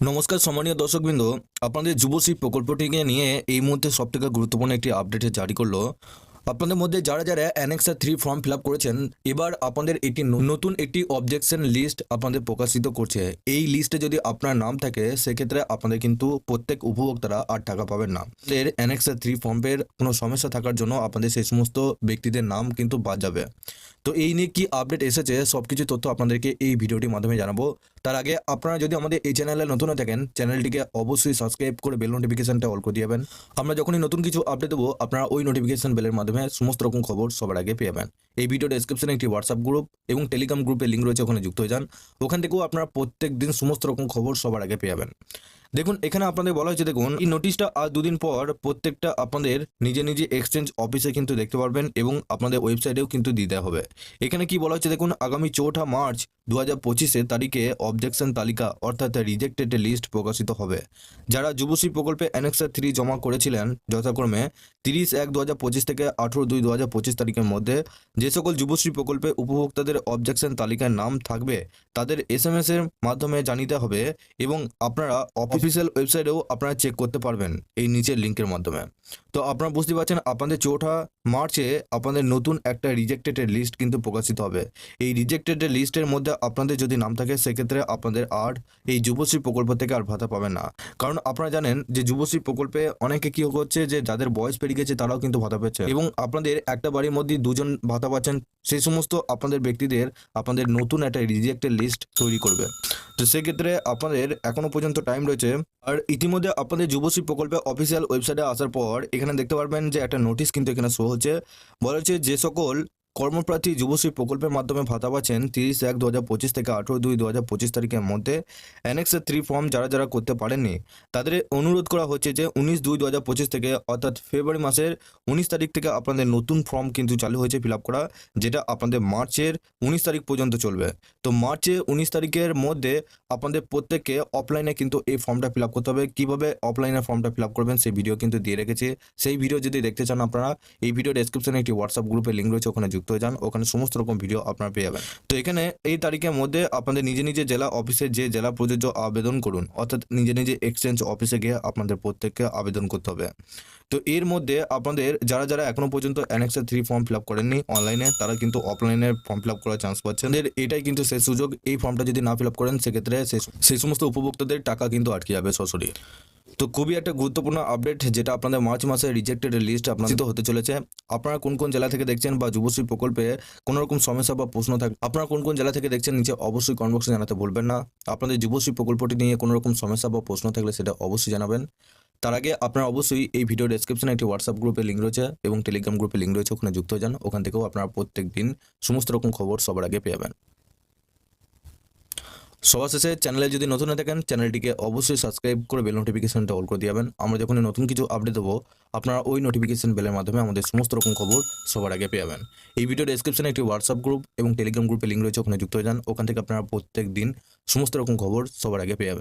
নমস্কার সম্মানীয় দর্শকবৃন্দ, আপনাদের যুবশ্রী প্রকল্পটিকে নিয়ে এই মুহূর্তে সবথেকে গুরুত্বপূর্ণ একটি আপডেটে জারি করলো। আপনাদের মধ্যে যারা যারা অ্যানেক্সার 3 ফর্ম ফিল আপ করেছেন, এবার আপনাদের একটি নতুন একটি অবজেকশন লিস্ট আপনাদের প্রকাশিত করছে। এই লিস্টে যদি আপনার নাম থাকে সেক্ষেত্রে আপনাদের কিন্তু প্রত্যেক উপভোক্তারা আর টাকা পাবেন না। এর অ্যানেক্সার 3 ফর্মের কোনো সমস্যা থাকার জন্য আপনাদের সেই সমস্ত ব্যক্তিদের নাম কিন্তু বাদ যাবে। তো এই নিয়ে কি আপডেট এসেছে সবকিছু তথ্য আপনাদেরকে এই ভিডিওটির মাধ্যমে জানাবো। তার আগে আপনারা যদি আমাদের এই চ্যানেলে নতুন হয়ে থাকেন, চ্যানেলটিকে অবশ্যই সাবস্ক্রাইব করে বেল নোটিফিকেশনটা অল করে দিয়ে যাবেন। আমরা যখনই নতুন কিছু আপডেট দেবো আপনারা ওই নোটিফিকেশন বেলের মাধ্যমে সমস্ত রকম খবর সবার আগে পেয়ে যাবেন। এই ভিডিও ডেসক্রিপশনে একটি হোয়াটসঅ্যাপ গ্রুপ এবং টেলিগ্রাম গ্রুপের লিঙ্ক রয়েছে, ওখানে যুক্ত হয়ে যান। ওখান থেকেও আপনারা প্রত্যেক দিন সমস্ত রকম খবর সবার আগে পেয়ে যাবেন। দেখুন, এখানে আপনাদের বলা হয়েছে, দেখুন এই নোটিশটা আজ দুদিন পর প্রত্যেকটা আপনাদের নিজে নিজে এক্সচেঞ্জ অফিসে কিন্তু দেখতে পারবেন এবং আপনাদের ওয়েবসাইটেও কিন্তু দিয়ে দেওয়া হবে। এখানে কি বলা হচ্ছে দেখুন, আগামী 4 মার্চ 2025 তারিখে অবজেকশন তালিকা অর্থাৎ রিজেক্টেড লিস্ট প্রকাশিত হবে। যারা যুবশ্রী প্রকল্পে অ্যানেক্সার 3 জমা করেছিলেন যথাক্রমে 30/1/2025 থেকে 18/2/2025 তারিখের মধ্যে, যে সকল যুবশ্রী প্রকল্পে উপভোক্তাদের অবজেকশন তালিকায় নাম থাকবে তাদের SMS এর মাধ্যমে জানিতে হবে এবং আপনারা অফিসিয়াল ওয়েবসাইটেও আপনারা চেক করতে পারবেন এই নিচের লিঙ্কের মাধ্যমে। তো আপনারা বুঝতে পারছেন, আপনাদের 4 মার্চে আপনাদের নতুন একটা রিজেক্টেড লিস্ট কিন্তু প্রকাশিত হবে। এই রিজেক্টেড লিস্টের মধ্যে আপনাদের যদি নাম থাকে সেক্ষেত্রে আপনাদের আর এই যুবশ্রী প্রকল্প থেকে আর ভাতা পাবেন না। কারণ আপনারা জানেন যে যুবশ্রী প্রকল্পে অনেকে কি করছে, যে যাদের বয়স পেরিয়ে গেছে তারাও কিন্তু ভাতা পাচ্ছে এবং আপনাদের একটা বাড়ির মধ্যে দুজন ভাতা পাচ্ছেন। সেই সমস্ত আপনাদের ব্যক্তিদের আপনাদের নতুন একটা রিজেক্টেড লিস্ট তৈরি করবে। তো সেক্ষেত্রে আপনাদের এখনো পর্যন্ত টাইম রয়েছে। আর ইতিমধ্যে আপনাদের যুবশ্রী প্রকল্পে অফিসিয়াল ওয়েবসাইটে আসার পর এখানে দেখতে পারবেন যে একটা নোটিশ কিন্তু এখানে শো হচ্ছে। বলা হচ্ছে, যে সকল কর্মপ্রার্থী যুবশ্রী প্রকল্পের মাধ্যমে ভাতা পাচ্ছেন 30/1/2025 থেকে 18/2/2025 তারিখের মধ্যে অ্যানেক্সার 3 ফর্ম যারা যারা করতে পারেননি তাদের অনুরোধ করা হচ্ছে যে 19/2/2025 থেকে অর্থাৎ ফেব্রুয়ারি মাসের 19 তারিখ থেকে আপনাদের নতুন ফর্ম কিন্তু চালু হয়েছে ফিল আপ করা, যেটা আপনাদের মার্চের 19 তারিখ পর্যন্ত চলবে। তো মার্চের 19 তারিখের মধ্যে আপনাদের প্রত্যেককে অফলাইনে কিন্তু এই ফর্মটা ফিল আপ করতে হবে। কীভাবে অফলাইনে ফর্মটা ফিল আপ করবেন সেই ভিডিও কিন্তু দিয়ে রেখেছি। সেই ভিডিও যদি দেখতে চান আপনারা এই ভিডিও ডেসক্রিপশনে একটি হোয়াটসঅ্যাপ গ্রুপের লিঙ্ক রয়েছে, ওখানে যুক্ত হয়ে যান। ওখানে সমস্ত রকম ভিডিও আপনারা পেয়ে যাবেন। তো এখানে এই তারিখের মধ্যে আপনাদের নিজে নিজে জেলা অফিসে যে জেলা প্রযোজ্য আবেদন করুন, অর্থাৎ নিজে নিজে এক্সচেঞ্জ অফিসে গিয়ে আপনাদের প্রত্যেককে আবেদন করতে হবে। তো এর মধ্যে আপনাদের যারা যারা এখনো পর্যন্ত অ্যানেক্সার 3 ফর্ম ফিল আপ করেননি অনলাইনে, তারা কিন্তু অফলাইনে ফর্ম ফিল আপ করার চান্স পাচ্ছেন। এটাই কিন্তু সেই সুযোগ। এই ফর্মটা যদি না ফিল আপ করেন সেক্ষেত্রে সেই সমস্ত উপভোক্তাদের টাকা কিন্তু আটকে যাবে সরাসরি। তো খুবই একটা গুরুত্বপূর্ণ আপডেট, যেটা আপনাদের মার্চ মাসে রিজেক্টেড লিস্ট আপনাদের হতে চলেছে। আপনারা কোন কোন জেলা থেকে দেখছেন বা যুবশ্রী প্রকল্পে কোনো রকম সমস্যা বা প্রশ্ন থাকে, আপনারা কোন কোন জেলা থেকে দেখছেন নিচে অবশ্যই কমেন্ট বক্সে জানাতে ভুলবেন না। আপনাদের যুবশ্রী প্রকল্পটি নিয়ে কোনো রকম সমস্যা বা প্রশ্ন থাকলে সেটা অবশ্যই জানাবেন। তার আগে আপনারা অবশ্যই এই ভিডিও ডেসক্রিপশনে একটি হোয়াটসঅ্যাপ গ্রুপের লিঙ্ক রয়েছে এবং টেলিগ্রাম গ্রুপের লিঙ্ক রয়েছে, ওখানে যুক্ত হয়ে যান। ওখান থেকেও আপনারা প্রত্যেক দিন সমস্ত রকম খবর সবার আগে পেয়ে যাবেন। সবার শেষে, চ্যানেলে যদি নতুন হয়ে থাকেন চ্যানেলটিকে অবশ্যই সাবস্ক্রাইব করে বেল নোটিফিকেশনটা অল করে দিয়ে যাবেন। আমরা যখন নতুন কিছু আপডেট দেবো আপনারা ওই নোটিফিকেশন বেলের মাধ্যমে আমাদের সমস্ত রকম খবর সবার আগে পেয়ে যাবেন। এই ভিডিও ডেসক্রিপশনে একটি হোয়াটসঅ্যাপ গ্রুপ এবং টেলিগ্রাম গ্রুপের লিঙ্ক রয়েছে, ওখানে যুক্ত হয়ে যান। ওখান থেকে আপনারা প্রত্যেক দিন সমস্ত রকম খবর সবার আগে পেয়ে যাবেন।